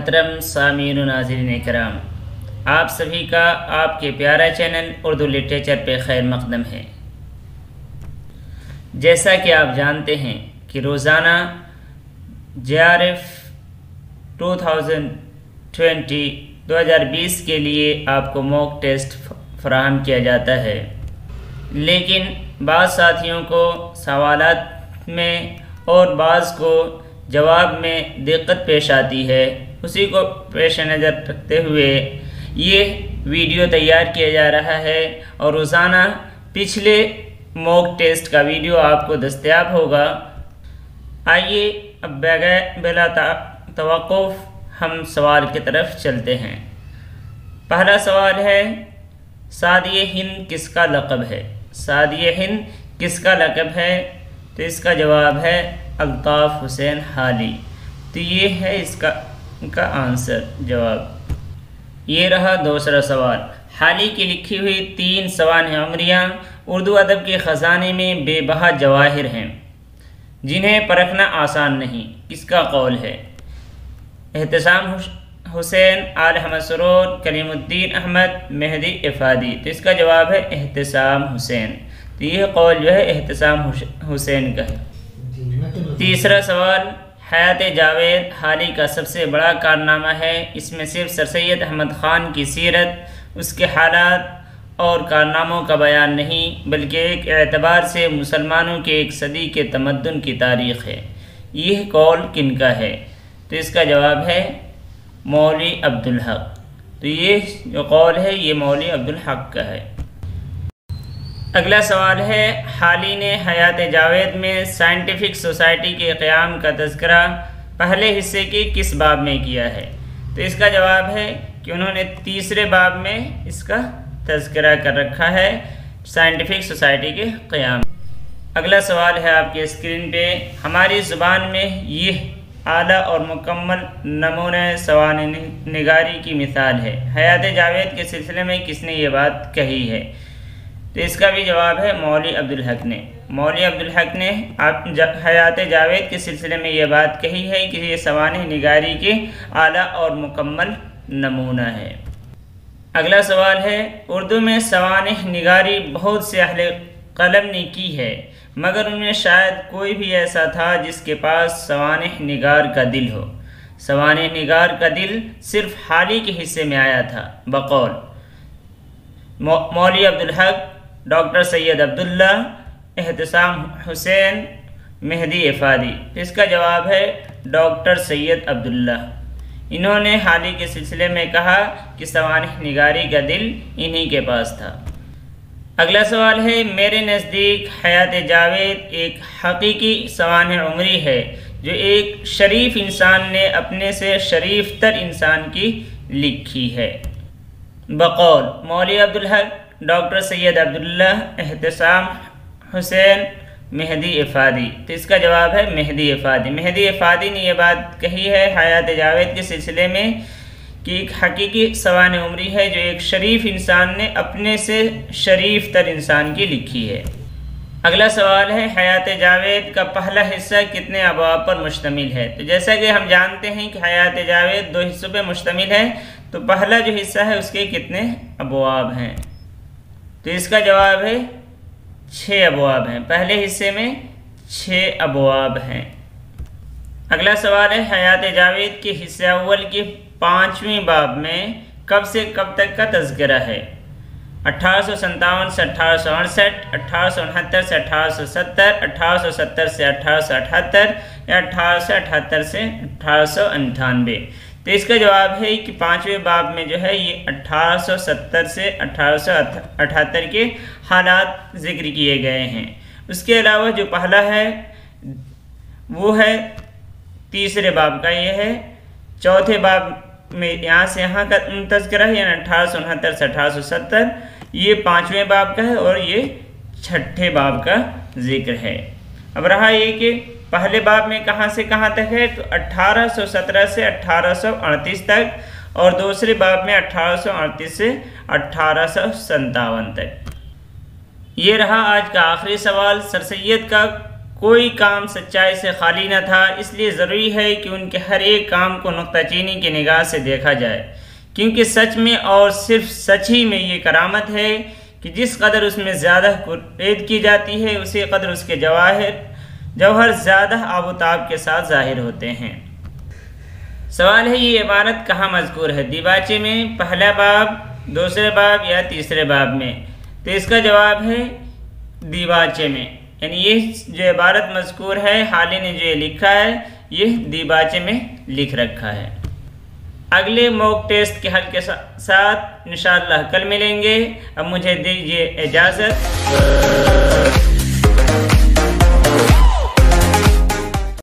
محترم سامعین و ناظرین کرام، آپ سبھی کا آپ کے پیارا چینل اردو لٹریچر پہ خیر مقدم ہے۔ جیسا کہ آپ جانتے ہیں کہ روزانہ JRF 2020 کے لیے آپ کو موک ٹیسٹ فراہم کیا جاتا ہے، لیکن بعض ساتھیوں کو سوالات میں اور بعض کو جواب میں دقت پیش آتی ہے۔ اسی کو پیش نظر رکھتے ہوئے یہ ویڈیو تیار کیا جا رہا ہے اور روزانہ پچھلے موک ٹیسٹ کا ویڈیو آپ کو دستیاب ہوگا۔ آئیے اب بلا توقف ہم سوال کی طرف چلتے ہیں۔ پہلا سوال ہے، سعدیہ ہند کس کا لقب ہے؟ سعدیہ ہند کس کا لقب ہے؟ تو اس کا جواب ہے الطاف حسین حالی۔ تو یہ ہے اس کا آنسر جواب۔ یہ رہا دوسرا سوال۔ حالی کی لکھی ہوئی 3 سوانح عمریاں اردو ادب کے خزانے میں بے بہا جواہر ہیں، جنہیں پرکھنا آسان نہیں۔ کس کا قول ہے؟ احتسام حسین، آل احمد سرور، کلیم الدین احمد، مہدی افادی۔ تو اس کا جواب ہے احتسام حسین۔ تو یہ قول جو ہے احتسام حسین کا ہے۔ تیسرا سوال، حیات جاوید حالی کا سب سے بڑا کارنامہ ہے۔ اس میں صرف سر سید احمد خان کی سیرت، اس کے حالات اور کارناموں کا بیان نہیں، بلکہ ایک اعتبار سے مسلمانوں کے 1 صدی کے تمدن کی تاریخ ہے۔ یہ قول کن کا ہے؟ تو اس کا جواب ہے مولوی عبدالحق۔ تو یہ جو قول ہے یہ مولوی عبدالحق کا ہے۔ اگلا سوال ہے، حالی نے حیات جاوید میں سائنٹیفک سوسائٹی کے قیام کا تذکرہ پہلے حصے کے کس باب میں کیا ہے؟ تو اس کا جواب ہے کہ انہوں نے 3 باب میں اس کا تذکرہ کر رکھا ہے، سائنٹیفک سوسائٹی کے قیام۔ اگلا سوال ہے آپ کے اسکرین پہ، ہماری زبان میں یہ اعلیٰ اور مکمل نمونہ سوانح نگاری کی مثال ہے۔ حیات جاوید کے سلسلے میں کس نے یہ بات کہی ہے؟ تو اس کا بھی جواب ہے مولوی عبدالحق نے۔ مولوی عبدالحق نے حیات جاوید کے سلسلے میں یہ بات کہی ہے کہ یہ سوانح نگاری کے اعلیٰ اور مکمل نمونہ ہے۔ اگلا سوال ہے، اردو میں سوانح نگاری بہت سے اہل قلم نے کی ہے، مگر ان میں شاید کوئی بھی ایسا تھا جس کے پاس سوانح نگار کا دل ہو۔ سوانح نگار کا دل صرف حالی کے حصے میں آیا تھا، بقول مولوی عبدالحق، ڈاکٹر سید عبداللہ، احتسام حسین، مہدی افادی۔ اس کا جواب ہے ڈاکٹر سید عبداللہ۔ انہوں نے حالی کے سلسلے میں کہا کہ سوانح نگاری کا دل انہی کے پاس تھا۔ اگلا سوال ہے، میرے نزدیک حیات جاوید ایک حقیقی سوانح عمری ہے جو ایک شریف انسان نے اپنے سے شریف تر انسان کی لکھی ہے، بقول مولوی عبدالحق، ڈاکٹر سید عبداللہ، احتسام حسین، مہدی افادی۔ تو اس کا جواب ہے مہدی افادی۔ مہدی افادی نے یہ بات کہی ہے حیات جاوید کے سلسلے میں کہ ایک حقیقی سوانح عمری ہے جو ایک شریف انسان نے اپنے سے شریف تر انسان کی لکھی ہے۔ اگلا سوال ہے، حیات جاوید کا پہلا حصہ کتنے ابواب پر مشتمل ہے؟ تو جیسا کہ ہم جانتے ہیں کہ حیات جاوید 2 حصوں پہ مشتمل ہے، تو پہلا جو حصہ ہے اس کے کتنے ابواب ہیں؟ تو اس کا جواب ہے 6 ابواب ہیں۔ پہلے حصے میں 6 ابواب ہیں۔ اگلا سوال ہے، حیات جاوید کے حصہ اول کے 5ویں باب میں کب سے کب تک کا تذکرہ ہے؟ 1857 سے 1868، 1869 سے 1870، 1870 سے 1878 یا 1878 سے 1898۔ تو اس کا جواب ہے کہ 5ویں باب میں جو ہے یہ 1870 سے 1878 کے حالات ذکر کیے گئے ہیں۔ اس کے علاوہ جو پہلا ہے وہ ہے 3 باب کا، یہ ہے 4تھے باب میں یہاں سے یہاں کا تذکرہ ہے، یعنی 1869 سے 1870، یہ 5ویں باب کا ہے اور یہ 6ٹھے باب کا ذکر ہے۔ اب رہا یہ کہ پہلے باب میں کہاں سے کہاں تک ہے، تو 1817 سے 1838 تک، اور دوسرے باب میں 1838 سے 1857 تک۔ یہ رہا آج کا آخری سوال۔ سر سید کا کوئی کام سچائی سے خالی نہ تھا، اس لیے ضروری ہے کہ ان کے ہر ایک کام کو نقطہ چینی کی نگاہ سے دیکھا جائے، کیونکہ سچ میں اور صرف سچ ہی میں یہ کرامت ہے کہ جس قدر اس میں زیادہ کلید کی جاتی ہے اسی قدر اس کے جوہر زیادہ آب و تاب کے ساتھ ظاہر ہوتے ہیں۔ سوال ہے یہ عبارت کہاں مذکور ہے؟ دیباچے میں، پہلا باب، دوسرے باب یا تیسرے باب میں؟ تو اس کا جواب ہے دیباچے میں، یعنی یہ جو عبارت مذکور ہے حالی نے جو یہ لکھا ہے یہ دیباچے میں لکھ رکھا ہے۔ اگلے موک ٹیسٹ کے حل کے ساتھ انشاءاللہ کل ملیں گے۔ اب مجھے دیجیے اجازت۔